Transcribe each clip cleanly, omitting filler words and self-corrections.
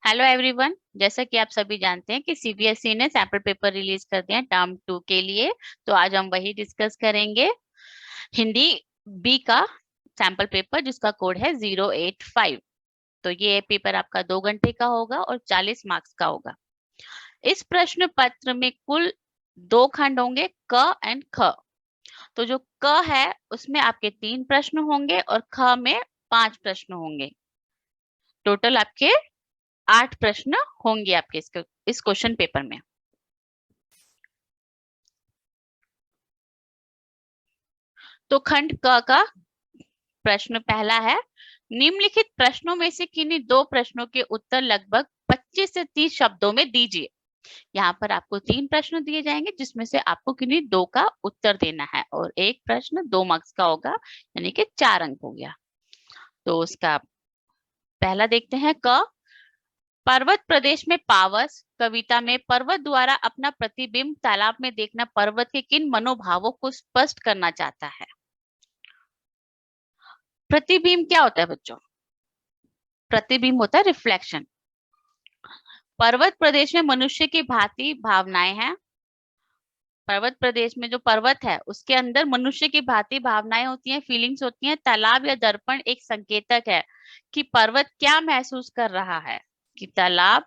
Hello everyone. जैसा कि आप सभी जानते हैं कि सीबीएसई ने सैम्पल पेपर रिलीज कर दिया टर्म 2 के लिए। तो आज हम वही डिस्कस करेंगे। हिंदी बी का सैम्पल पेपर जिसका कोड है 085। तो ये पेपर आपका 2 घंटे का होगा और 40 मार्क्स का होगा। इस प्रश्न पत्र में कुल 2 खंड होंगे, क एंड ख। तो जो क है उसमें आपके 3 प्रश्न होंगे और ख में 5 प्रश्न होंगे। टोटल आपके 8 प्रश्न होंगे आपके इस क्वेश्चन पेपर में। तो खंड क का प्रश्न पहला है, निम्नलिखित प्रश्नों में से किन्हीं 2 प्रश्नों के उत्तर लगभग 25 से 30 शब्दों में दीजिए। यहाँ पर आपको 3 प्रश्न दिए जाएंगे जिसमें से आपको किन्हीं 2 का उत्तर देना है और एक प्रश्न 2 मार्क्स का होगा, यानी कि 4 अंक हो गया। तो उसका पहला देखते हैं क। पर्वत प्रदेश में पावस कविता में पर्वत द्वारा अपना प्रतिबिंब तालाब में देखना पर्वत के किन मनोभावों को स्पष्ट करना चाहता है। प्रतिबिंब क्या होता है बच्चों? प्रतिबिंब होता है रिफ्लेक्शन। पर्वत प्रदेश में मनुष्य की भांति भावनाएं हैं। पर्वत प्रदेश में जो पर्वत है उसके अंदर मनुष्य की भांति भावनाएं होती हैं, फीलिंग्स होती हैं। तालाब या दर्पण एक संकेतक है कि पर्वत क्या महसूस कर रहा है। कि तालाब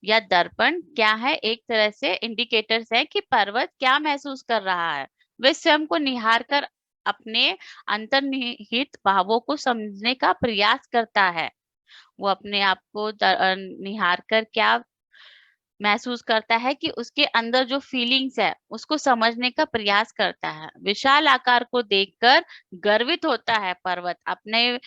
या दर्पण क्या है, एक तरह से इंडिकेटर्स है कि पर्वत क्या महसूस कर रहा है। वे स्वयं को निहार कर अपने अंतर्निहित भावों को समझने का प्रयास करता है। वो अपने आप को निहार कर क्या महसूस करता है कि उसके अंदर जो फीलिंग्स है उसको समझने का प्रयास करता है। विशाल आकार को देखकर गर्वित होता है पर्वत अपने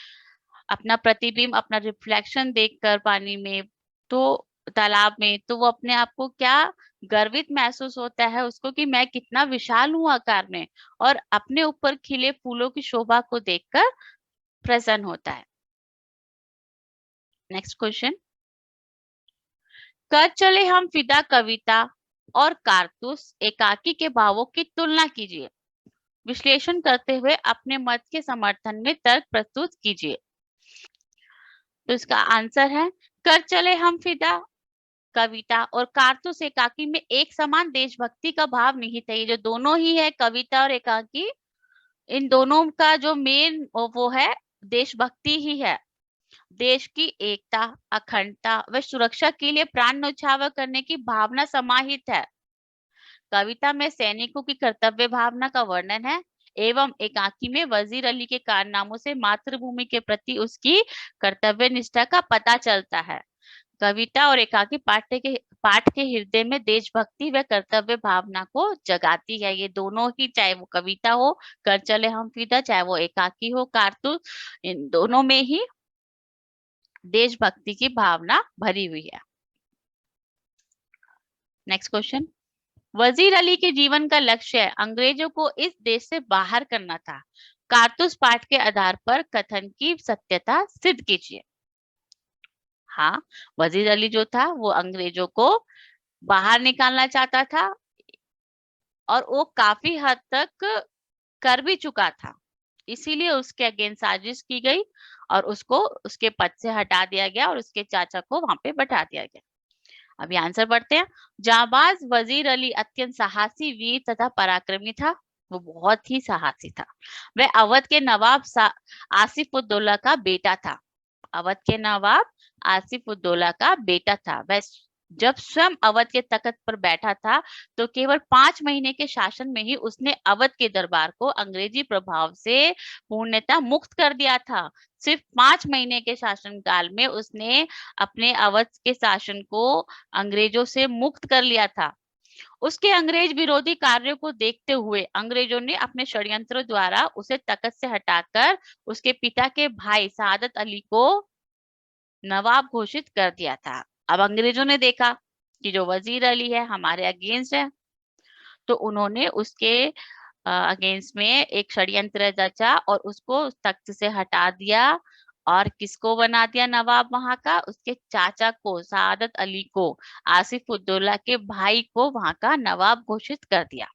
अपना प्रतिबिंब, अपना रिफ्लेक्शन देखकर पानी में, तो तालाब में, तो वो अपने आप को क्या गर्वित महसूस होता है उसको कि मैं कितना विशाल हूँ आकार में, और अपने ऊपर खिले फूलों की शोभा को देखकर प्रसन्न होता है। Next question. कर चले हम फिदा कविता और कारतूस एकाकी के भावों की तुलना कीजिए। विश्लेषण करते हुए अपने मत के समर्थन में तर्क प्रस्तुत कीजिए। तो इसका आंसर है, कर चले हम फिदा कविता और कारतूस एकाकी में एक समान देशभक्ति का भाव निहित है। ये जो दोनों ही है, कविता और एकाकी, इन दोनों का जो मेन वो है देशभक्ति ही है। देश की एकता, अखंडता व सुरक्षा के लिए प्राण न्यौछावर करने की भावना समाहित है। कविता में सैनिकों की कर्तव्य भावना का वर्णन है एवं एकाकी में वजीर अली के कारनामों से मातृभूमि के प्रति उसकी कर्तव्य निष्ठा का पता चलता है। कविता और एकाकी पाठ के हृदय में देशभक्ति व कर्तव्य भावना को जगाती है। ये दोनों ही, चाहे वो कविता हो कर चले हम फिदा, चाहे वो एकाकी हो कारतूस, इन दोनों में ही देशभक्ति की भावना भरी हुई है। Next question. वजीर अली के जीवन का लक्ष्य अंग्रेजों को इस देश से बाहर करना था। कारतूस पाठ के आधार पर कथन की सत्यता सिद्ध कीजिए। हाँ, वजीर अली जो था वो अंग्रेजों को बाहर निकालना चाहता था और वो काफी हद तक कर भी चुका था। इसीलिए उसके अगेंस्ट साजिश की गई और उसको उसके पद से हटा दिया गया और उसके चाचा को वहां पे बैठा दिया गया। अभी आंसर पढ़ते हैं। जाबाज वजीर अली अत्यंत साहसी, वीर तथा पराक्रमी था। वो बहुत ही साहसी था। वह अवध के नवाब आसिफ उद्दौला का बेटा था। अवध के नवाब आसिफ उद्दौला का बेटा था। वह जब स्वयं अवध के तख्त पर बैठा था तो केवल 5 महीने के शासन में ही उसने अवध के दरबार को अंग्रेजी प्रभाव से पूर्णतः मुक्त कर दिया था। सिर्फ 5 महीने के शासन काल में उसने अपने अवध के शासन को अंग्रेजों से मुक्त कर लिया था। उसके अंग्रेज विरोधी कार्यों को देखते हुए अंग्रेजों ने अपने षड्यंत्र द्वारा उसे तख्त से हटाकर उसके पिता के भाई सादत अली को नवाब घोषित कर दिया था। अब अंग्रेजों ने देखा कि जो वजीर अली है हमारे अगेंस्ट है, तो उन्होंने उसके अगेंस्ट में एक षड्यंत्र रचा और उसको तख्त से हटा दिया। और किसको बना दिया नवाब वहां का? उसके चाचा को, सादत अली को, आसिफ उद्दौला के भाई को वहां का नवाब घोषित कर दिया।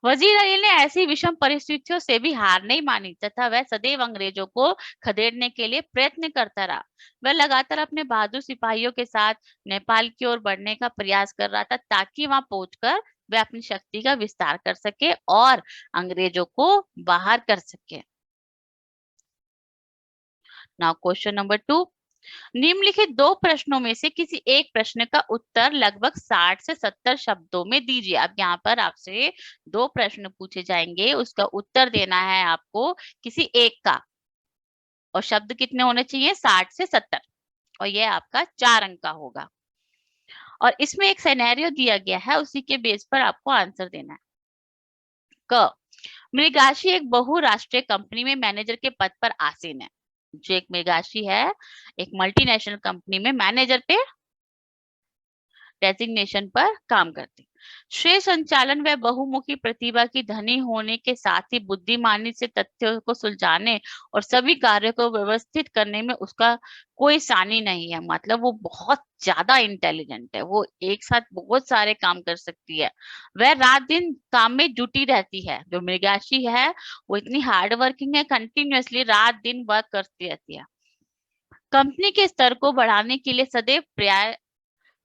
वजीर अली ने ऐसी विषम परिस्थितियों से भी हार नहीं मानी तथा वह सदैव अंग्रेजों को खदेड़ने के लिए प्रयत्न करता रहा। वह लगातार अपने बहादुर सिपाहियों के साथ नेपाल की ओर बढ़ने का प्रयास कर रहा था ताकि वहां पहुंचकर वह अपनी शक्ति का विस्तार कर सके और अंग्रेजों को बाहर कर सके। नाउ क्वेश्चन नंबर 2, निम्नलिखित दो प्रश्नों में से किसी एक प्रश्न का उत्तर लगभग 60 से 70 शब्दों में दीजिए। अब यहाँ पर आपसे दो प्रश्न पूछे जाएंगे, उसका उत्तर देना है आपको किसी एक का, और शब्द कितने होने चाहिए? 60 से 70, और ये आपका 4 अंक का होगा। और इसमें एक सिनेरियो दिया गया है, उसी के बेस पर आपको आंसर देना है। क, मृगाशी एक बहुराष्ट्रीय कंपनी में मैनेजर के पद पर आसीन है। जो एक मृगाशी है, एक मल्टीनेशनल कंपनी में मैनेजर पे डेजिग्नेशन पर काम करती। श्रेय संचालन व बहुमुखी प्रतिभा की धनी होने के साथ ही बुद्धिमानी से तथ्यों को सुलझाने और सभी कार्यों को व्यवस्थित करने में उसका कोई सानी नहीं है। मतलब वो बहुत ज्यादा इंटेलिजेंट है, वो एक साथ बहुत सारे काम कर सकती है। वह रात दिन काम में जुटी रहती है। जो मृगाशी है वो इतनी हार्ड वर्किंग है, कंटिन्यूअसली रात दिन वर्क करती रहती है। कंपनी के स्तर को बढ़ाने के लिए सदैव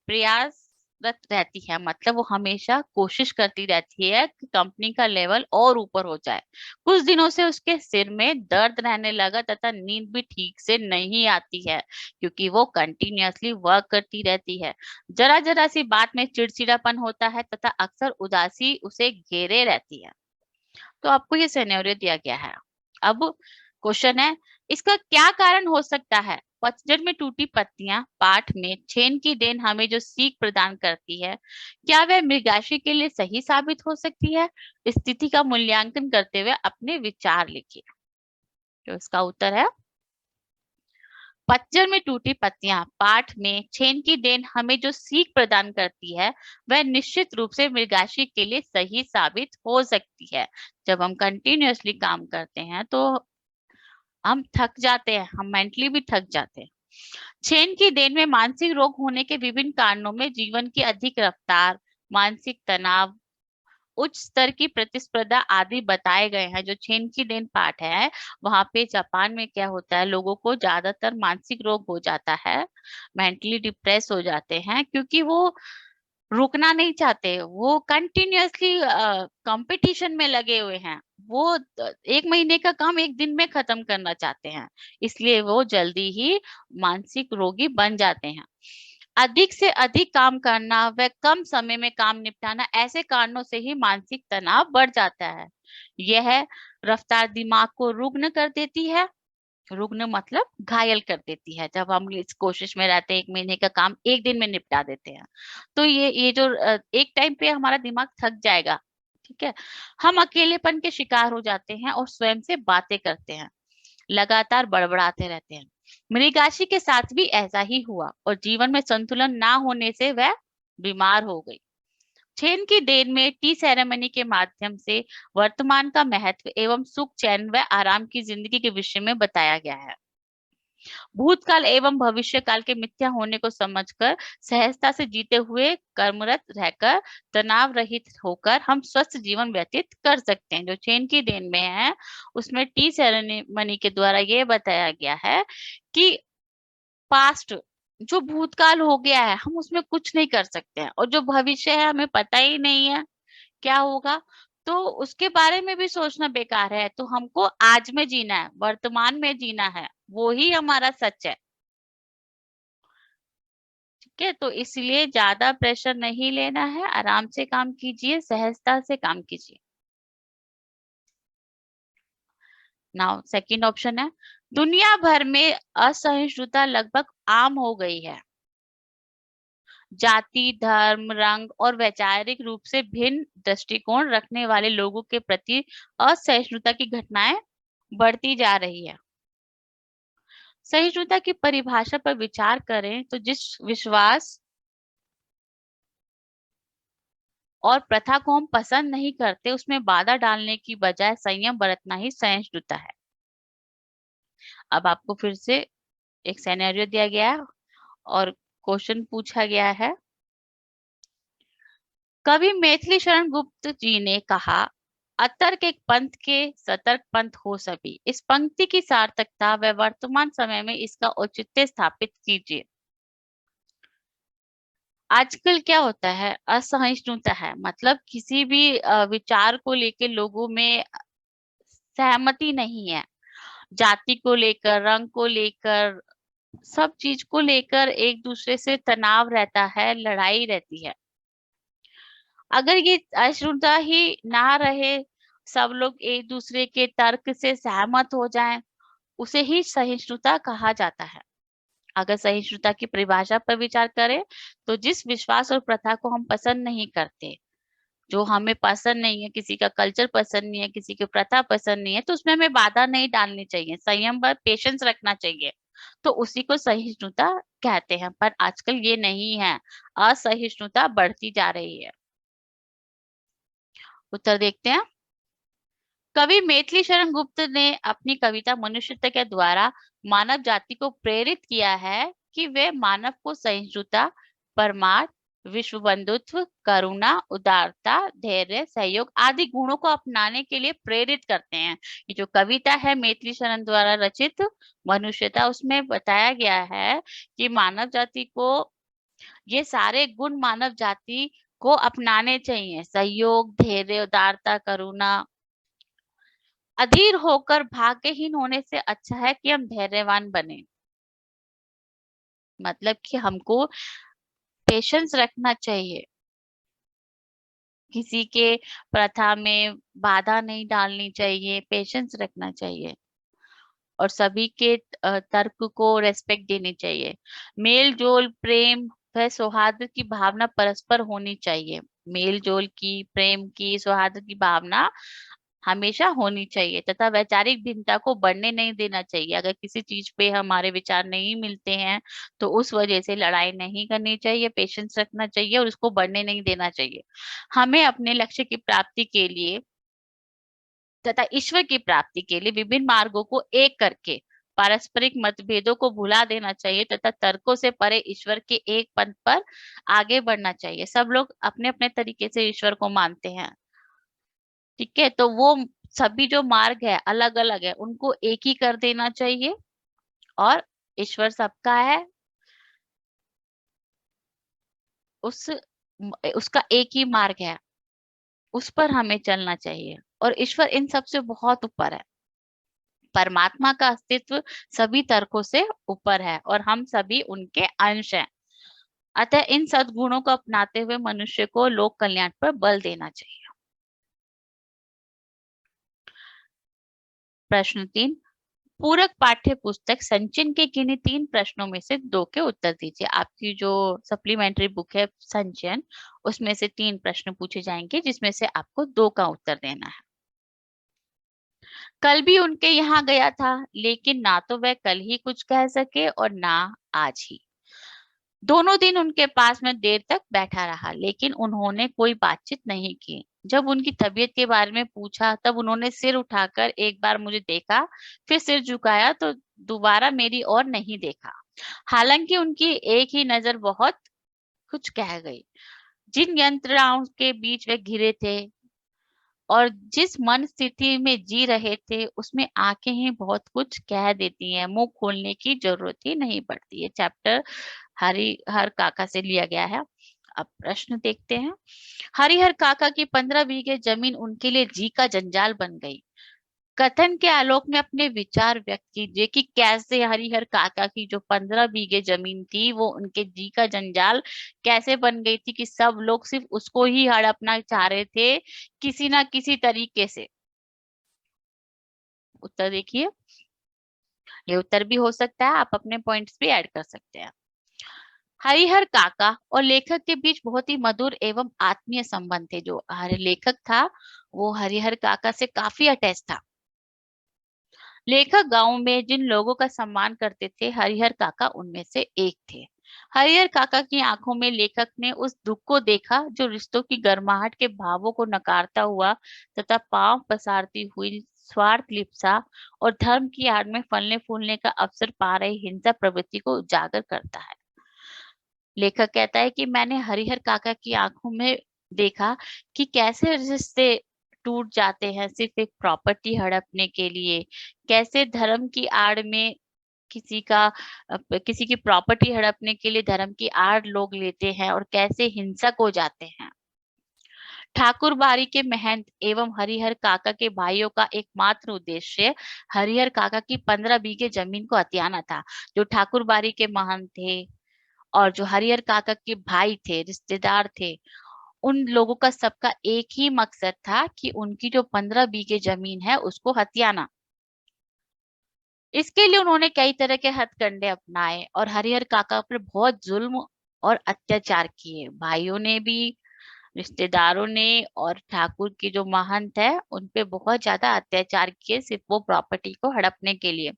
प्रयासरत रहती है। मतलब वो हमेशा कोशिश करती रहती है कि कंपनी का लेवल और ऊपर हो जाए। कुछ दिनों से उसके सिर में दर्द रहने लगा तथा नींद भी ठीक से नहीं आती है, क्योंकि वो कंटिन्यूअसली वर्क करती रहती है। जरा जरा सी बात में चिड़चिड़ापन होता है तथा अक्सर उदासी उसे घेरे रहती है। तो आपको ये सिनेरियो दिया गया है। अब क्वेश्चन है, इसका क्या कारण हो सकता है? पतझड़ में टूटी पत्तियां पाठ में छेन की देन हमें जो सीख प्रदान करती है, क्या वह मृगाशी के लिए सही साबित हो सकती है? स्थिति का मूल्यांकन करते हुए अपने विचार लिखिए। तो इसका उत्तर है, पतझड़ में टूटी पत्तियां पाठ में छेन की देन हमें जो सीख प्रदान करती है, वह निश्चित रूप से मृगाशी के लिए सही साबित हो सकती है। जब हम कंटिन्यूअसली काम करते हैं तो हम थक जाते हैं, हम मेंटली भी थक जाते हैं। छेन की देन में मानसिक रोग होने के विभिन्न कारणों में जीवन की अधिक रफ्तार, मानसिक तनाव, उच्च स्तर की प्रतिस्पर्धा आदि बताए गए हैं। जो छेन की देन पाठ है, वहां पे जापान में क्या होता है, लोगों को ज्यादातर मानसिक रोग हो जाता है, मेंटली डिप्रेस हो जाते हैं, क्योंकि वो रुकना नहीं चाहते। वो कंटिन्यूअसली कंपटीशन में लगे हुए हैं। वो 1 महीने का काम 1 दिन में खत्म करना चाहते हैं, इसलिए वो जल्दी ही मानसिक रोगी बन जाते हैं। अधिक से अधिक काम करना व कम समय में काम निपटाना, ऐसे कारणों से ही मानसिक तनाव बढ़ जाता है। यह रफ्तार दिमाग को रुग्ण कर देती है। रुग्ण मतलब घायल कर देती है। जब हम इस कोशिश में रहते हैं 1 महीने का काम 1 दिन में निपटा देते हैं, तो ये जो एक टाइम पे हमारा दिमाग थक जाएगा, ठीक है। हम अकेलेपन के शिकार हो जाते हैं और स्वयं से बातें करते हैं, लगातार बड़बड़ाते रहते हैं। मृगाशी के साथ भी ऐसा ही हुआ और जीवन में संतुलन ना होने से वह बीमार हो गई। छेन की देन में टी सेरेमनी के माध्यम से वर्तमान का महत्व एवं सुख चैन व आराम की जिंदगी के विषय में बताया गया है। भूतकाल एवं भविष्य काल के मिथ्या होने को समझकर सहजता से जीते हुए कर्मरत रहकर तनाव रहित होकर हम स्वस्थ जीवन व्यतीत कर सकते हैं। जो चेन की देन में है उसमें टी सेरेमनी के द्वारा ये बताया गया है कि पास्ट, जो भूतकाल हो गया है हम उसमें कुछ नहीं कर सकते हैं, और जो भविष्य है हमें पता ही नहीं है क्या होगा, तो उसके बारे में भी सोचना बेकार है। तो हमको आज में जीना है, वर्तमान में जीना है, वो ही हमारा सच है। ठीक है, तो इसलिए ज्यादा प्रेशर नहीं लेना है, आराम से काम कीजिए, सहजता से काम कीजिए। नाउ सेकंड ऑप्शन है, दुनिया भर में असहिष्णुता लगभग आम हो गई है। जाति, धर्म, रंग और वैचारिक रूप से भिन्न दृष्टिकोण रखने वाले लोगों के प्रति असहिष्णुता की घटनाएं बढ़ती जा रही है। सहिष्णुता की परिभाषा पर विचार करें तो जिस विश्वास और प्रथा को हम पसंद नहीं करते उसमें बाधा डालने की बजाय संयम बरतना ही सहिष्णुता है। अब आपको फिर से एक सिनेरियो दिया गया है और क्वेश्चन पूछा गया है। कवि मैथिली शरण गुप्त जी ने कहा, अतर्क एक पंथ के सतर्क पंथ हो सभी। इस पंक्ति की सार्थकता व वर्तमान समय में इसका औचित्य स्थापित कीजिए। आजकल क्या होता है, असहिष्णुता है, मतलब किसी भी विचार को लेके लोगों में सहमति नहीं है। जाति को लेकर, रंग को लेकर, सब चीज को लेकर एक दूसरे से तनाव रहता है, लड़ाई रहती है। अगर ये असहिष्णुता ही ना रहे, सब लोग एक दूसरे के तर्क से सहमत हो जाएं, उसे ही सहिष्णुता कहा जाता है। अगर सहिष्णुता की परिभाषा पर विचार करें, तो जिस विश्वास और प्रथा को हम पसंद नहीं करते, जो हमें पसंद नहीं है, किसी का कल्चर पसंद नहीं है, किसी की प्रथा पसंद नहीं है, तो उसमें हमें बाधा नहीं डालनी चाहिए, संयम व पेशेंस रखना चाहिए। तो उसी को सहिष्णुता कहते हैं। पर आजकल ये नहीं है, असहिष्णुता बढ़ती जा रही है। उत्तर देखते हैं। कवि मैथिली शरण गुप्त ने अपनी कविता मनुष्यता के द्वारा मानव जाति को प्रेरित किया है कि वे मानव को सहिष्णुता, परमार्थ, विश्व बंधुत्व, करुणा, उदारता, धैर्य, सहयोग आदि गुणों को अपनाने के लिए प्रेरित करते हैं। ये जो कविता है मैथिली शरण द्वारा रचित मनुष्यता, उसमें बताया गया है कि मानव जाति को ये सारे गुण मानव जाति को अपनाने चाहिए। सहयोग, धैर्य, उदारता, करुणा। अधीर होकर भाग्यहीन होने से अच्छा है कि हम धैर्यवान बने। मतलब कि हमको पेशेंस रखना चाहिए, किसी के प्रथा में बाधा नहीं डालनी चाहिए, पेशेंस रखना चाहिए और सभी के तर्क को रेस्पेक्ट देनी चाहिए। मेल जोल, प्रेम व सौहार्द की भावना परस्पर होनी चाहिए। मेल जोल की, प्रेम की, सौहार्द की भावना हमेशा होनी चाहिए तथा वैचारिक भिन्नता को बढ़ने नहीं देना चाहिए। अगर किसी चीज पे हमारे विचार नहीं मिलते हैं, तो उस वजह से लड़ाई नहीं करनी चाहिए, पेशेंस रखना चाहिए और उसको बढ़ने नहीं देना चाहिए। हमें अपने लक्ष्य की प्राप्ति के लिए तथा ईश्वर की प्राप्ति के लिए विभिन्न मार्गों को एक करके पारस्परिक मतभेदों को भुला देना चाहिए तथा तर्कों से परे ईश्वर के एक पंथ पर आगे बढ़ना चाहिए। सब लोग अपने अपने तरीके से ईश्वर को मानते हैं, ठीक है, तो वो सभी जो मार्ग है अलग अलग है, उनको एक ही कर देना चाहिए और ईश्वर सबका है, उस उसका एक ही मार्ग है, उस पर हमें चलना चाहिए और ईश्वर इन सब से बहुत ऊपर है। परमात्मा का अस्तित्व सभी तर्कों से ऊपर है और हम सभी उनके अंश हैं। अतः इन सद्गुणों को अपनाते हुए मनुष्य को लोक कल्याण पर बल देना चाहिए। प्रश्न 3, पूरक पाठ्य पुस्तक संचिन के किन्हीं 3 प्रश्नों में से 2 के उत्तर दीजिए। आपकी जो सप्लीमेंट्री बुक है संचयन, उसमें से 3 प्रश्न पूछे जाएंगे जिसमें से आपको 2 का उत्तर देना है। कल भी उनके यहाँ गया था, लेकिन ना तो वह कल ही कुछ कह सके और ना आज ही। दोनों दिन उनके पास में देर तक बैठा रहा, लेकिन उन्होंने कोई बातचीत नहीं की। जब उनकी तबीयत के बारे में पूछा, तब उन्होंने सिर उठाकर एक बार मुझे देखा, फिर सिर झुकाया तो दोबारा मेरी ओर नहीं देखा। हालांकि उनकी एक ही नजर बहुत कुछ कह गई। जिन यंत्रणाओं के बीच वे घिरे थे और जिस मन स्थिति में जी रहे थे, उसमें आंखें ही बहुत कुछ कह देती हैं, मुंह खोलने की जरूरत ही नहीं पड़ती है। चैप्टर हरिहर काका से लिया गया है। अब प्रश्न देखते हैं। हरिहर काका की 15 बीघे जमीन उनके लिए जी का जंजाल बन गई। कथन के आलोक में अपने विचार व्यक्त कीजिए कि कैसे हरिहर काका की जो 15 बीघे जमीन थी, वो उनके जी का जंजाल कैसे बन गई थी कि सब लोग सिर्फ उसको ही हड़पना चाह रहे थे किसी ना किसी तरीके से। उत्तर देखिए, ये उत्तर भी हो सकता है, आप अपने पॉइंट्स भी ऐड कर सकते हैं। हरिहर काका और लेखक के बीच बहुत ही मधुर एवं आत्मीय संबंध थे। जो हर लेखक था, वो हरिहर काका से काफी अटैच था। लेखक गांव में जिन लोगों का सम्मान करते थे, हरिहर काका उनमें से एक थे। हरिहर काका की आंखों में लेखक ने उस दुख को देखा जो रिश्तों की गर्माहट के भावों को नकारता हुआ तथा पांव पसारती हुई स्वार्थ लिप्सा और धर्म की आड़ में फलने फूलने का अवसर पा रही हिंसा प्रवृत्ति को उजागर करता है। लेखक कहता है कि मैंने हरिहर काका की आंखों में देखा कि कैसे रिश्ते टूट जाते हैं सिर्फ एक प्रॉपर्टी हड़पने के लिए। कैसे धर्म की आड़ में किसी का किसी की प्रॉपर्टी हड़पने के लिए धर्म की आड़ लोग लेते हैं और कैसे हिंसक हो जाते हैं। ठाकुर बाड़ी के महंत एवं हरिहर काका के भाइयों का एकमात्र उद्देश्य हरिहर काका की 15 बीघे जमीन को हथियाना था। जो ठाकुर बाड़ी के महंत थे और जो हरिहर काका के भाई थे, रिश्तेदार थे, उन लोगों का सबका एक ही मकसद था कि उनकी जो 15 बीघे जमीन है उसको हथियाना। इसके लिए उन्होंने कई तरह के हथकंडे अपनाए और हरिहर काका पर बहुत जुल्म और अत्याचार किए। भाइयों ने भी, रिश्तेदारों ने और ठाकुर की जो महंत है उन पे बहुत ज्यादा अत्याचार किए सिर्फ वो प्रॉपर्टी को हड़पने के लिए।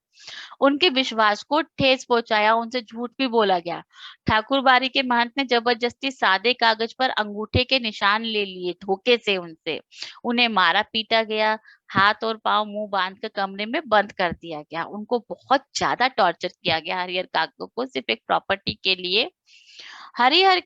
उनके विश्वास को ठेस पहुंचाया, उनसे झूठ भी बोला गया। ठाकुर बाड़ी के महंत ने जबरदस्ती सादे कागज पर अंगूठे के निशान ले लिए धोखे से उनसे। उन्हें मारा पीटा गया, हाथ और पांव मुंह बांध कर कमरे में बंद कर दिया गया। उनको बहुत ज्यादा टॉर्चर किया गया हरिहर काका को सिर्फ एक प्रॉपर्टी के लिए। हरिहर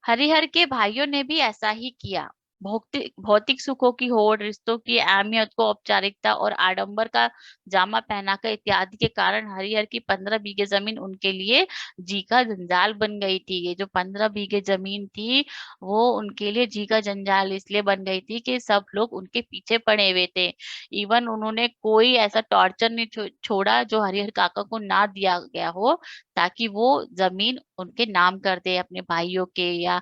हरिहर के भाइयों ने भी ऐसा ही किया। भौतिक भौतिक सुखों की होड़, रिश्तों की अहमियत को औपचारिकता और आडंबर का जामा पहनाकर इत्यादि के कारण हरिहर की 15 बीघे जमीन उनके लिए जी का जंजाल बन गई थी। ये जो 15 बीघे जमीन थी वो उनके लिए जी का जंजाल इसलिए बन गई थी कि सब लोग उनके पीछे पड़े हुए थे। इवन उन्होंने कोई ऐसा टॉर्चर नहीं छोड़ा जो हरिहर काका को ना दिया गया हो, ताकि वो जमीन उनके नाम कर दे अपने भाइयों के, या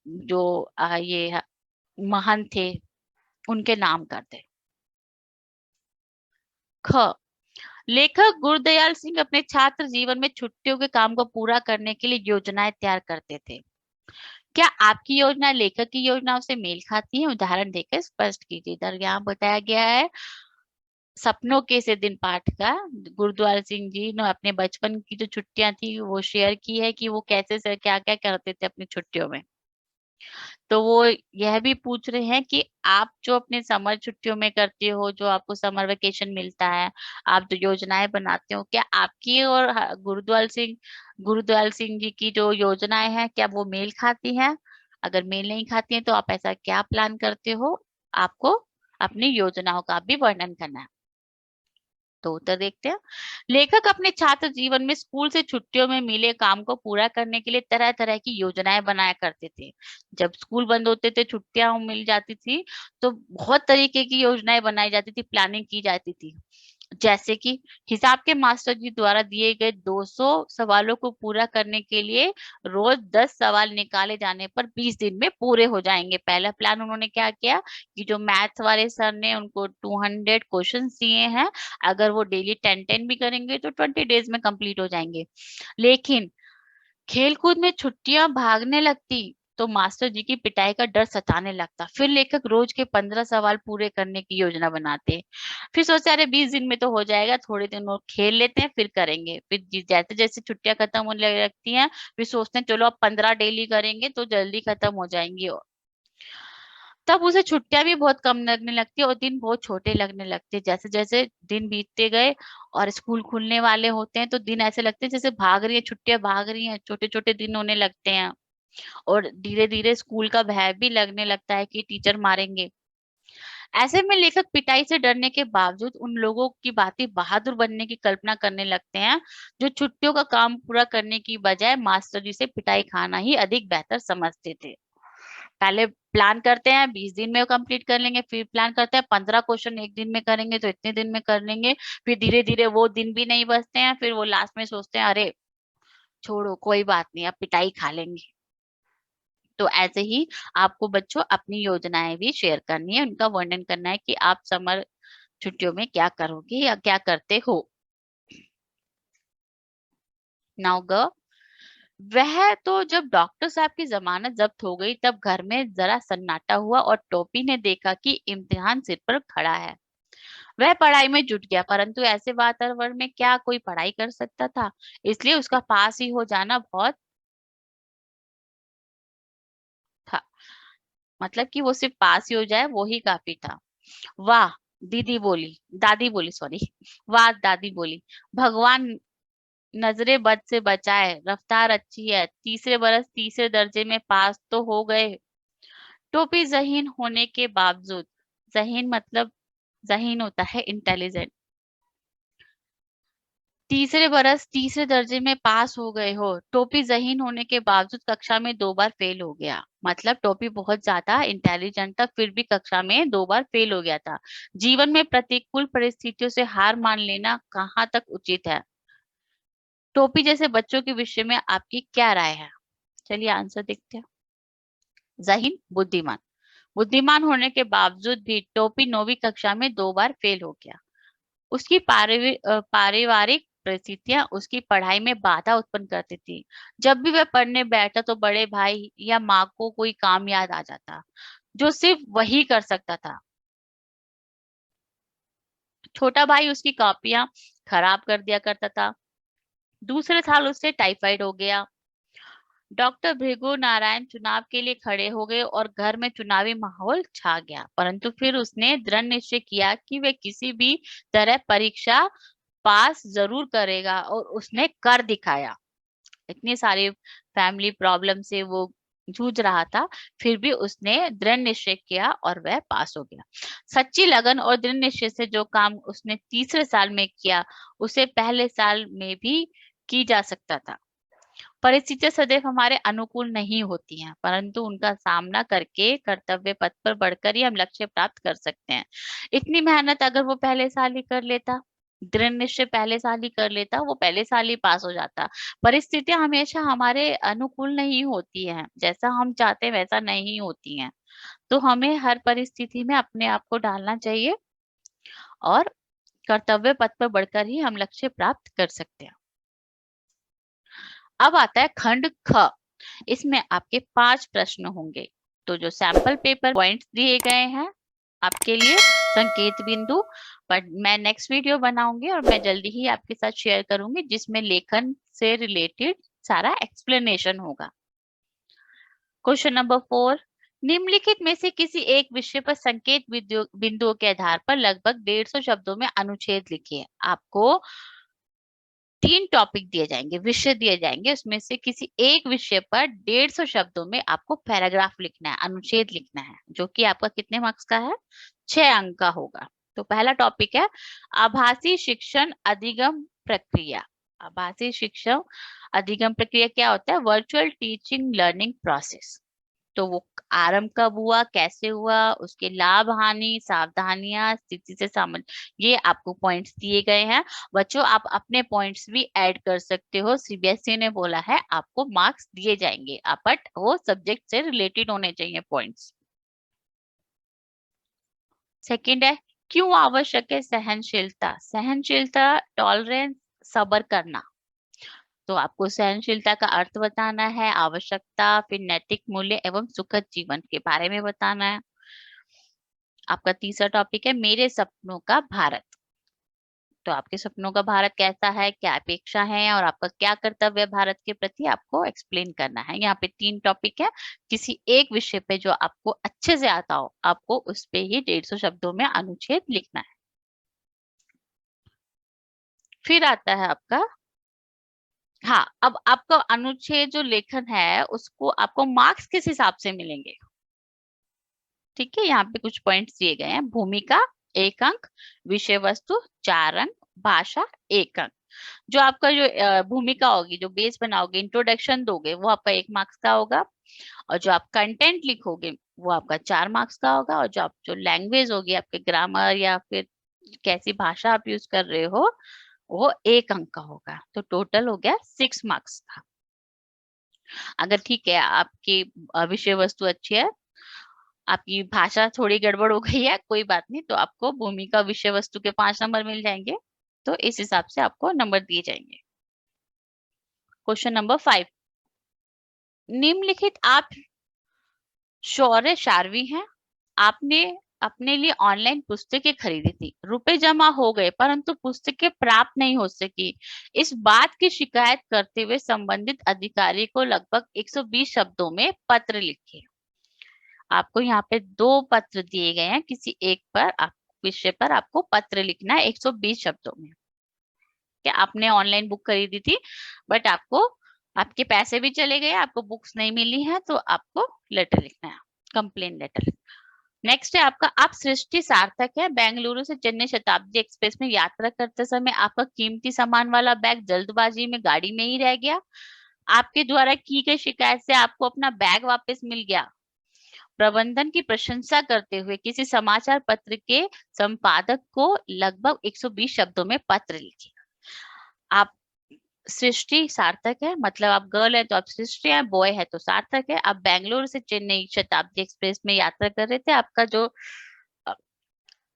जो ये महान थे उनके नाम कर दे। ख लेखक गुरदयाल सिंह अपने छात्र जीवन में छुट्टियों के काम को पूरा करने के लिए योजनाएं तैयार करते थे। क्या आपकी योजना लेखक की योजनाओं से मेल खाती है? उदाहरण देकर स्पष्ट कीजिए। इधर यहाँ बताया गया है सपनों के से दिन पाठ का। गुरुद्वारा सिंह जी ने अपने बचपन की जो छुट्टियां थी वो शेयर की है कि वो कैसे से क्या क्या करते थे अपनी छुट्टियों में। तो वो यह भी पूछ रहे हैं कि आप जो अपने समर छुट्टियों में करते हो, जो आपको समर वेकेशन मिलता है, आप जो योजनाएं बनाते हो, क्या आपकी और गुरुद्वाल सिंह जी की जो योजनाएं हैं क्या वो मेल खाती हैं? अगर मेल नहीं खाती हैं तो आप ऐसा क्या प्लान करते हो? आपको अपनी योजनाओं का भी वर्णन करना है। तो उत्तर देखते हैं। लेखक अपने छात्र जीवन में स्कूल से छुट्टियों में मिले काम को पूरा करने के लिए तरह तरह की योजनाएं बनाया करते थे। जब स्कूल बंद होते थे, छुट्टियां मिल जाती थी, तो बहुत तरीके की योजनाएं बनाई जाती थी, प्लानिंग की जाती थी। जैसे कि हिसाब के मास्टर जी द्वारा दिए गए 200 सवालों को पूरा करने के लिए रोज 10 सवाल निकाले जाने पर 20 दिन में पूरे हो जाएंगे। पहला प्लान उन्होंने क्या किया कि जो मैथ्स वाले सर ने उनको 200 क्वेश्चन दिए हैं, अगर वो डेली 10-10 भी करेंगे तो 20 डेज में कंप्लीट हो जाएंगे। लेकिन खेलकूद में छुट्टियां भागने लगती तो मास्टर जी की पिटाई का डर सताने लगता। फिर लेखक रोज के 15 सवाल पूरे करने की योजना बनाते। फिर सोचते अरे 20 दिन में तो हो जाएगा, थोड़े दिन और खेल लेते हैं फिर करेंगे। फिर जैसे जैसे छुट्टियां खत्म होने लगती हैं, फिर सोचते हैं चलो अब 15 डेली करेंगे तो जल्दी खत्म हो जाएंगी। तब उसे छुट्टियां भी बहुत कम लगने लगती है और दिन बहुत छोटे लगने लगते हैं। जैसे जैसे दिन बीतते गए और स्कूल खुलने वाले होते हैं तो दिन ऐसे लगते हैं जैसे भाग रही है, छुट्टियां भाग रही हैं, छोटे छोटे दिन होने लगते हैं। और धीरे धीरे स्कूल का भय भी लगने लगता है कि टीचर मारेंगे। ऐसे में लेखक पिटाई से डरने के बावजूद उन लोगों की भांति बहादुर बनने की कल्पना करने लगते हैं जो छुट्टियों का काम पूरा करने की बजाय मास्टर जी से पिटाई खाना ही अधिक बेहतर समझते थे। पहले प्लान करते हैं 20 दिन में कंप्लीट कर लेंगे, फिर प्लान करते हैं 15 क्वेश्चन एक दिन में करेंगे तो इतने दिन में कर लेंगे। फिर धीरे धीरे वो दिन भी नहीं बचते हैं, फिर वो लास्ट में सोचते हैं अरे छोड़ो कोई बात नहीं, अब पिटाई खा लेंगे। तो ऐसे ही आपको बच्चों अपनी योजनाएं भी शेयर करनी है, उनका वर्णन करना है कि आप समर छुट्टियों में क्या करोगे या क्या करते हो। नाउ ग वह तो जब डॉक्टर साहब की जमानत जब्त हो गई तब घर में जरा सन्नाटा हुआ और टोपी ने देखा कि इम्तिहान सिर पर खड़ा है। वह पढ़ाई में जुट गया, परंतु ऐसे वातावरण में क्या कोई पढ़ाई कर सकता था? इसलिए उसका पास ही हो जाना बहुत था। मतलब कि वो सिर्फ पास ही हो जाए वो ही काफी था। वाह, दीदी बोली दादी बोली सॉरी, वाह दादी बोली, भगवान नजरे बद से बचाए, रफ्तार अच्छी है, तीसरे बरस तीसरे दर्जे में पास तो हो गए। टोपी ज़हीन होने के बावजूद ज़हीन मतलब ज़हीन होता है इंटेलिजेंट। तीसरे बरस तीसरे दर्जे में पास हो गए हो। टोपी ज़हीन होने के बावजूद कक्षा में 2 बार फेल हो गया। मतलब टोपी बहुत ज़्यादा इंटेलिजेंट था, फिर भी कक्षा में 2 बार फेल हो गया था। जीवन में प्रतिकूल परिस्थितियों से हार मान लेना कहाँ तक उचित है? टोपी जैसे बच्चों के विषय में आपकी क्या राय है? चलिए आंसर देखते हैं। ज़हीन बुद्धिमान। बुद्धिमान होने के बावजूद भी टोपी 9वीं कक्षा में 2 बार फेल हो गया। उसकी पारिवारिक परिस्थितियां उसकी पढ़ाई में बाधा उत्पन्न करती थी। जब भी वह पढ़ने बैठता तो बड़े भाई या माँ को कोई काम याद आ जाता, जो सिर्फ वही कर सकता था। छोटा भाई उसकी कॉपियां खराब कर दिया करता था। दूसरे साल उससे टाइफाइड हो गया। डॉक्टर भृगु नारायण चुनाव के लिए खड़े हो गए और घर में चुनावी माहौल छा गया, परंतु फिर उसने दृढ़ निश्चय किया कि वह किसी भी तरह परीक्षा पास जरूर करेगा और उसने कर दिखाया। इतनी सारी फैमिली प्रॉब्लम से वो जूझ रहा था, फिर भी उसने दृढ़ निश्चय किया और वह पास हो गया। सच्ची लगन और दृढ़ निश्चय से जो काम उसने तीसरे साल में किया, उसे पहले साल में भी की जा सकता था। परिस्थितियां सदैव हमारे अनुकूल नहीं होती हैं, परंतु उनका सामना करके कर्तव्य पथ पर बढ़कर ही हम लक्ष्य प्राप्त कर सकते हैं। इतनी मेहनत अगर वो पहले साल ही कर लेता, दृढ़ निश्चय पहले साल ही कर लेता, वो पहले साल ही पास हो जाता। परिस्थितियां हमेशा हमारे अनुकूल नहीं होती हैं, जैसा हम चाहते हैं वैसा नहीं होती हैं। तो हमें हर परिस्थिति में अपने आप को डालना चाहिए और कर्तव्य पथ पर बढ़कर ही हम लक्ष्य प्राप्त कर सकते हैं। अब आता है खंड ख। इसमें आपके 5 प्रश्न होंगे। तो जो सैंपल पेपर पॉइंट्स दिए गए हैं आपके लिए संकेत बिंदु, पर मैं नेक्स्ट वीडियो बनाऊंगी और मैं जल्दी ही आपके साथ शेयर करूंगी जिसमें लेखन से रिलेटेड सारा एक्सप्लेनेशन होगा। क्वेश्चन नंबर 4, निम्नलिखित में से किसी एक विषय पर संकेत बिंदुओं के आधार पर लगभग 150 शब्दों में अनुच्छेद लिखिए। आपको 3 टॉपिक दिए जाएंगे, विषय दिए जाएंगे, उसमें से किसी एक विषय पर 150 शब्दों में आपको पैराग्राफ लिखना है, अनुच्छेद लिखना है, जो कि आपका कितने मार्क्स का है? 6 अंक का होगा। तो पहला टॉपिक है आभासी शिक्षण अधिगम प्रक्रिया। आभासी शिक्षण अधिगम प्रक्रिया क्या होता है? Virtual teaching learning process. तो वो आरंभ कब हुआ, कैसे हुआ, उसके लाभ हानि, सावधानियां, स्थिति से समझ, ये आपको पॉइंट्स दिए गए हैं। बच्चों आप अपने पॉइंट्स भी ऐड कर सकते हो। सीबीएसई ने बोला है आपको मार्क्स दिए जाएंगे, बट वो सब्जेक्ट से रिलेटेड होने चाहिए पॉइंट्स। सेकंड है क्यों आवश्यक है सहनशीलता। सहनशीलता टॉलरेंस, सब्र करना। तो आपको सहनशीलता का अर्थ बताना है, आवश्यकता, फिर नैतिक मूल्य एवं सुखद जीवन के बारे में बताना है। आपका तीसरा टॉपिक है मेरे सपनों का भारत। तो आपके सपनों का भारत कैसा है, क्या अपेक्षा है और आपका क्या कर्तव्य है भारत के प्रति, आपको एक्सप्लेन करना है। यहाँ पे 3 टॉपिक है, किसी एक विषय पे जो आपको अच्छे से आता हो, आपको उस पे ही 150 शब्दों में अनुच्छेद लिखना है। फिर आता है आपका, हाँ, अब आपका अनुच्छेद जो लेखन है उसको आपको मार्क्स किस हिसाब से मिलेंगे? ठीक है, यहाँ पे कुछ पॉइंट्स दिए गए हैं। भूमिका 1 अंक, विषय वस्तु 4 अंक, भाषा 1 अंक। जो आपका जो भूमिका होगी, जो बेस बनाओगे, इंट्रोडक्शन दोगे, वो आपका 1 मार्क्स का होगा। और जो आप कंटेंट लिखोगे वो आपका 4 मार्क्स का होगा। और जो आप जो लैंग्वेज होगी, आपके ग्रामर या फिर कैसी भाषा आप यूज कर रहे हो, वो 1 अंक का होगा। तो टोटल हो गया 6 मार्क्स का। अगर ठीक है आपकी विषय वस्तु अच्छी है, आपकी भाषा थोड़ी गड़बड़ हो गई है, कोई बात नहीं, तो आपको भूमिका विषय वस्तु के 5 नंबर मिल जाएंगे। तो इस हिसाब से आपको नंबर दिए जाएंगे। क्वेश्चन नंबर 5, निम्नलिखित आप शौर्यशारवी हैं। आपने अपने लिए ऑनलाइन पुस्तकें खरीदी थी, रुपए जमा हो गए परंतु पुस्तकें प्राप्त नहीं हो सकी। इस बात की शिकायत करते हुए संबंधित अधिकारी को लगभग 120 शब्दों में पत्र लिखिए। आपको यहाँ पे 2 पत्र दिए गए हैं, किसी एक पर विषय पर आपको पत्र लिखना है 120 शब्दों में। कि आपने ऑनलाइन बुक खरीदी थी, बट आपको आपके पैसे भी चले गए, आपको बुक्स नहीं मिली है, तो आपको लेटर लिखना है, कंप्लेन लेटर। नेक्स्ट है आपका आप सृष्टि सार्थक है। बेंगलुरु से चेन्नई शताब्दी एक्सप्रेस में यात्रा करते समय आपका कीमती सामान वाला बैग जल्दबाजी में गाड़ी में ही रह गया। आपके द्वारा की गई शिकायत से आपको अपना बैग वापस मिल गया। प्रबंधन की प्रशंसा करते हुए किसी समाचार पत्र के संपादक को लगभग 120 शब्दों में पत्र लिखिए। आप सृष्टि सार्थक है, मतलब आप गर्ल है तो आप सृष्टि है, बॉय है तो सार्थक है। आप बेंगलुरु से चेन्नई शताब्दी एक्सप्रेस में यात्रा कर रहे थे। अ,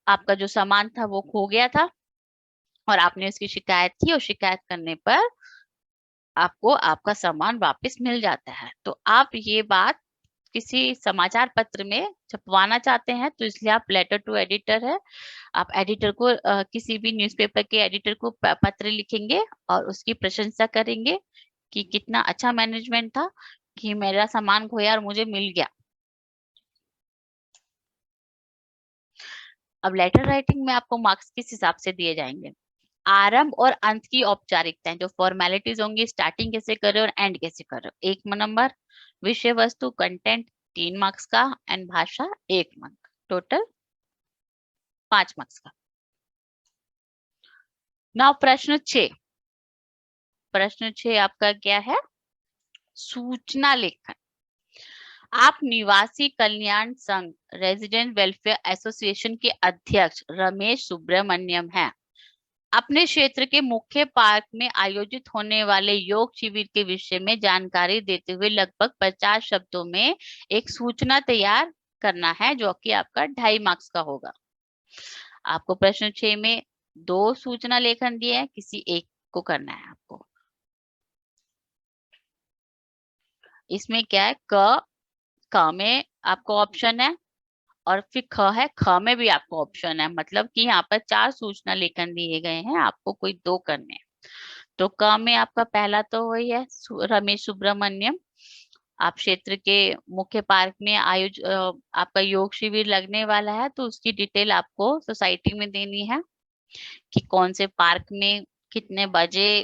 आपका जो सामान था वो खो गया था और आपने उसकी शिकायत की और शिकायत करने पर आपको आपका सामान वापस मिल जाता है। तो आप ये बात किसी समाचार पत्र में छपवाना चाहते हैं तो इसलिए आप लेटर टू एडिटर है, आप एडिटर को किसी भी न्यूज़पेपर के एडिटर को पत्र लिखेंगे और उसकी प्रशंसा करेंगे कि कितना अच्छा मैनेजमेंट था कि मेरा सामान खोया और मुझे मिल गया। अब लेटर राइटिंग में आपको मार्क्स किस हिसाब से दिए जाएंगे? आरंभ और अंत की औपचारिकताएं, जो फॉर्मेलिटीज होंगी, स्टार्टिंग कैसे कर रहे हो और एंड कैसे कर रहे हो, 1 नंबर। विषय वस्तु कंटेंट 3 मार्क्स का एंड भाषा 1 मार्क, टोटल 5 मार्क्स का। नाउ प्रश्न 6 आपका क्या है? सूचना लेखन। आप निवासी कल्याण संघ रेजिडेंट वेलफेयर एसोसिएशन के अध्यक्ष रमेश सुब्रमण्यम हैं। अपने क्षेत्र के मुख्य पार्क में आयोजित होने वाले योग शिविर के विषय में जानकारी देते हुए लगभग 50 शब्दों में एक सूचना तैयार करना है, जो कि आपका 2.5 मार्क्स का होगा। आपको प्रश्न 6 में 2 सूचना लेखन दिए हैं, किसी एक को करना है आपको। इसमें क्या है, क में आपको ऑप्शन है और फिर ख है, ख में भी आपको ऑप्शन है, मतलब कि यहाँ पर 4 सूचना लेखन दिए गए हैं, आपको कोई 2 करने हैं। तो क में आपका पहला तो वही है रमेश सुब्रमण्यम। आप क्षेत्र के मुख्य पार्क में आपका योग शिविर लगने वाला है, तो उसकी डिटेल आपको सोसाइटी में देनी है कि कौन से पार्क में कितने बजे,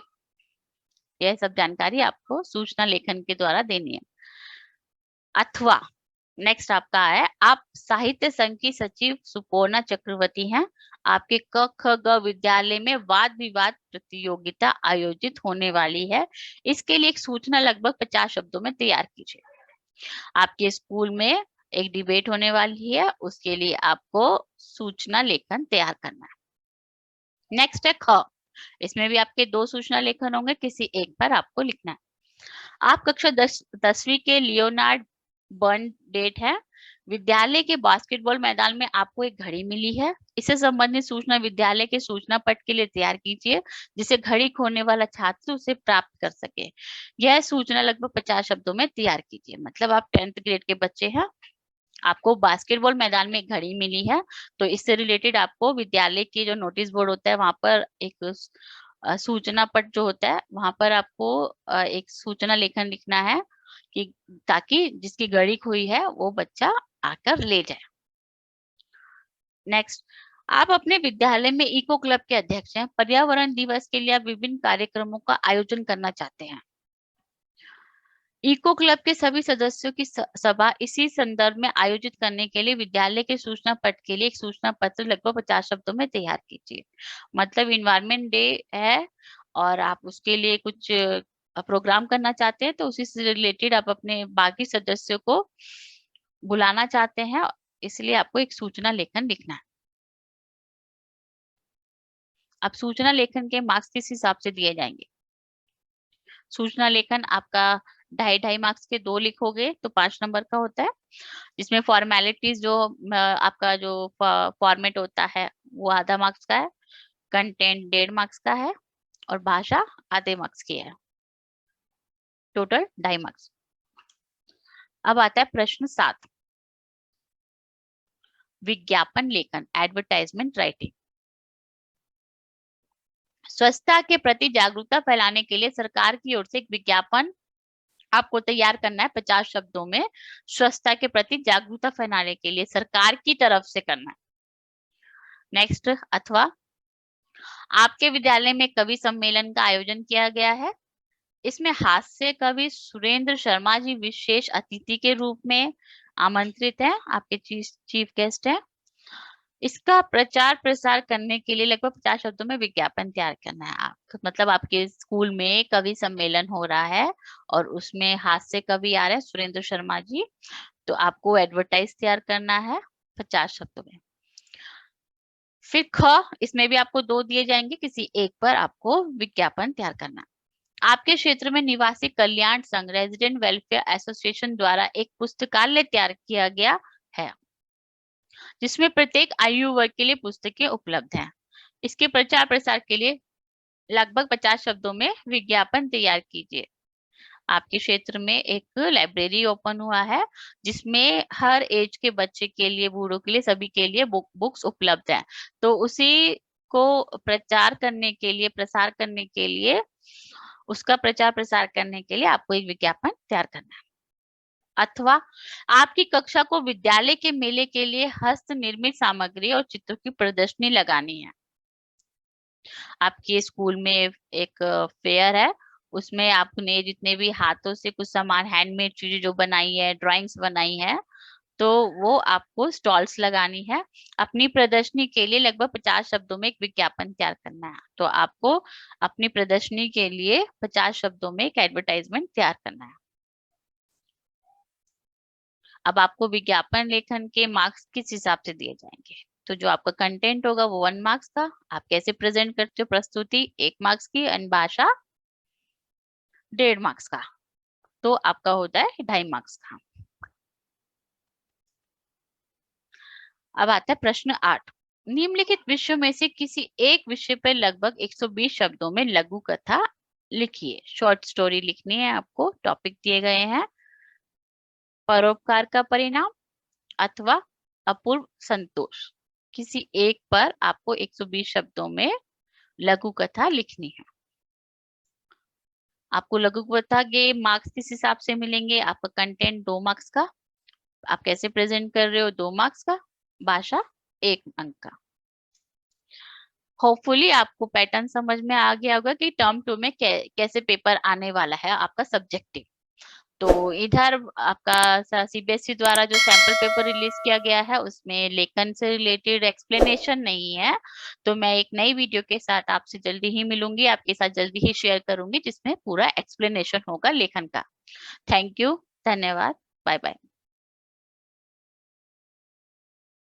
यह सब जानकारी आपको सूचना लेखन के द्वारा देनी है। अथवा नेक्स्ट आपका है, आप साहित्य संघ की सचिव सुपर्णा चक्रवर्ती हैं। आपके क ख ग विद्यालय में वाद विवाद प्रतियोगिता आयोजित होने वाली है। इसके लिए एक सूचना लगभग 50 शब्दों में तैयार कीजिए। आपके स्कूल में एक डिबेट होने वाली है, उसके लिए आपको सूचना लेखन तैयार करना है। नेक्स्ट है ख। इसमें भी आपके 2 सूचना लेखन होंगे, किसी एक पर आपको लिखना है। आप कक्षा 10वीं के लियोनार्ड बर्न डेट है। विद्यालय के बास्केटबॉल मैदान में आपको एक घड़ी मिली है। इससे संबंधित सूचना विद्यालय के सूचना पट के लिए तैयार कीजिए, जिसे घड़ी खोने वाला छात्र उसे प्राप्त कर सके। यह सूचना लगभग 50 शब्दों में तैयार कीजिए। मतलब आप 10th ग्रेड के बच्चे हैं, आपको बास्केटबॉल मैदान में एक घड़ी मिली है, तो इससे रिलेटेड आपको विद्यालय की जो नोटिस बोर्ड होता है वहां पर एक सूचना पट जो होता है वहां पर आपको एक सूचना लेखन लिखना है कि ताकि जिसकी घड़ी खोई है वो बच्चा आकर ले जाए। नेक्स्ट, आप अपने विद्यालय में इको क्लब के अध्यक्ष हैं। पर्यावरण दिवस के लिए आप विभिन्न कार्यक्रमों का आयोजन करना चाहते हैं। इको क्लब के सभी सदस्यों की सभा इसी संदर्भ में आयोजित करने के लिए विद्यालय के सूचना पट के लिए एक सूचना पत्र लगभग 50 शब्दों में तैयार कीजिए। मतलब इन्वायरमेंट डे है और आप उसके लिए कुछ प्रोग्राम करना चाहते हैं, तो उसी से रिलेटेड आप अपने बाकी सदस्यों को बुलाना चाहते हैं, इसलिए आपको एक सूचना लेखन लिखना है। अब सूचना लेखन के मार्क्स किस हिसाब से दिए जाएंगे? सूचना लेखन आपका 2.5 मार्क्स के 2 लिखोगे तो 5 नंबर का होता है, जिसमें फॉर्मेलिटीज जो आपका जो फॉर्मेट होता है वो आधा मार्क्स का है, कंटेंट 1.5 मार्क्स का है और भाषा आधे मार्क्स की है, टोटल 2.5 मार्क्स। अब आता है प्रश्न 7, विज्ञापन लेखन, एडवर्टाइजमेंट राइटिंग। स्वच्छता के प्रति जागरूकता फैलाने के लिए सरकार की ओर से एक विज्ञापन आपको तैयार करना है 50 शब्दों में। स्वच्छता के प्रति जागरूकता फैलाने के लिए सरकार की तरफ से करना है। नेक्स्ट, अथवा आपके विद्यालय में कवि सम्मेलन का आयोजन किया गया है। इसमें हास्य कवि सुरेंद्र शर्मा जी विशेष अतिथि के रूप में आमंत्रित हैं, आपके चीफ गेस्ट हैं। इसका प्रचार प्रसार करने के लिए लगभग 50 शब्दों में विज्ञापन तैयार करना है। आप मतलब आपके स्कूल में कवि सम्मेलन हो रहा है और उसमें हास्य कवि आ रहे हैं सुरेंद्र शर्मा जी, तो आपको एडवर्टाइज तैयार करना है 50 शब्दों में। फिर इसमें भी आपको 2 दिए जाएंगे, किसी एक पर आपको विज्ञापन तैयार करना है। आपके क्षेत्र में निवासी कल्याण संघ रेजिडेंट वेलफेयर एसोसिएशन द्वारा एक पुस्तकालय तैयार किया गया है जिसमें प्रत्येक आयु वर्ग के लिए पुस्तकें उपलब्ध हैं। इसके प्रचार प्रसार के लिए लगभग 50 शब्दों में विज्ञापन तैयार कीजिए। आपके क्षेत्र में एक लाइब्रेरी ओपन हुआ है जिसमें हर एज के बच्चे के लिए, बूढ़ों के लिए, सभी के लिए बुक्स उपलब्ध हैं। तो उसी को प्रचार करने के लिए, प्रसार करने के लिए, उसका प्रचार प्रसार करने के लिए आपको एक विज्ञापन तैयार करना है। अथवा आपकी कक्षा को विद्यालय के मेले के लिए हस्त निर्मित सामग्री और चित्रों की प्रदर्शनी लगानी है। आपके स्कूल में एक फेयर है, उसमें आपने जितने भी हाथों से कुछ सामान, हैंडमेड चीजें जो बनाई है, ड्राइंग्स बनाई है, तो वो आपको स्टॉल्स लगानी है। अपनी प्रदर्शनी के लिए लगभग 50 शब्दों में एक विज्ञापन तैयार करना है। तो आपको अपनी प्रदर्शनी के लिए 50 शब्दों में एक एडवर्टाइजमेंट तैयार करना है। अब आपको विज्ञापन लेखन के मार्क्स किस हिसाब से दिए जाएंगे? तो जो आपका कंटेंट होगा वो 1 मार्क्स का, आप कैसे प्रेजेंट करते हो प्रस्तुति 1 मार्क्स की, एंड भाषा 1.5 मार्क्स का, तो आपका होता है 2.5 मार्क्स का। अब आता है प्रश्न 8। निम्नलिखित विषयों में से किसी एक विषय पर लगभग 120 शब्दों में लघु कथा लिखिए। शॉर्ट स्टोरी लिखनी है आपको। टॉपिक दिए गए हैं परोपकार का परिणाम अथवा अपूर्व संतोष। किसी एक पर आपको 120 शब्दों में लघु कथा लिखनी है। आपको लघु कथा के मार्क्स किस हिसाब से मिलेंगे? आपका कंटेंट 2 मार्क्स का, आप कैसे प्रेजेंट कर रहे हो 2 मार्क्स का, भाषा 1 अंक का। होपफुली आपको पैटर्न समझ में आ गया होगा कि टर्म 2 में कैसे पेपर आने वाला है आपका सब्जेक्टिव। तो इधर आपका सीबीएसई द्वारा जो सैंपल पेपर रिलीज किया गया है उसमें लेखन से रिलेटेड एक्सप्लेनेशन नहीं है। तो मैं एक नई वीडियो के साथ आपसे जल्दी ही मिलूंगी, आपके साथ जल्दी ही शेयर करूंगी जिसमें पूरा एक्सप्लेनेशन होगा लेखन का। थैंक यू, धन्यवाद, बाय बाय।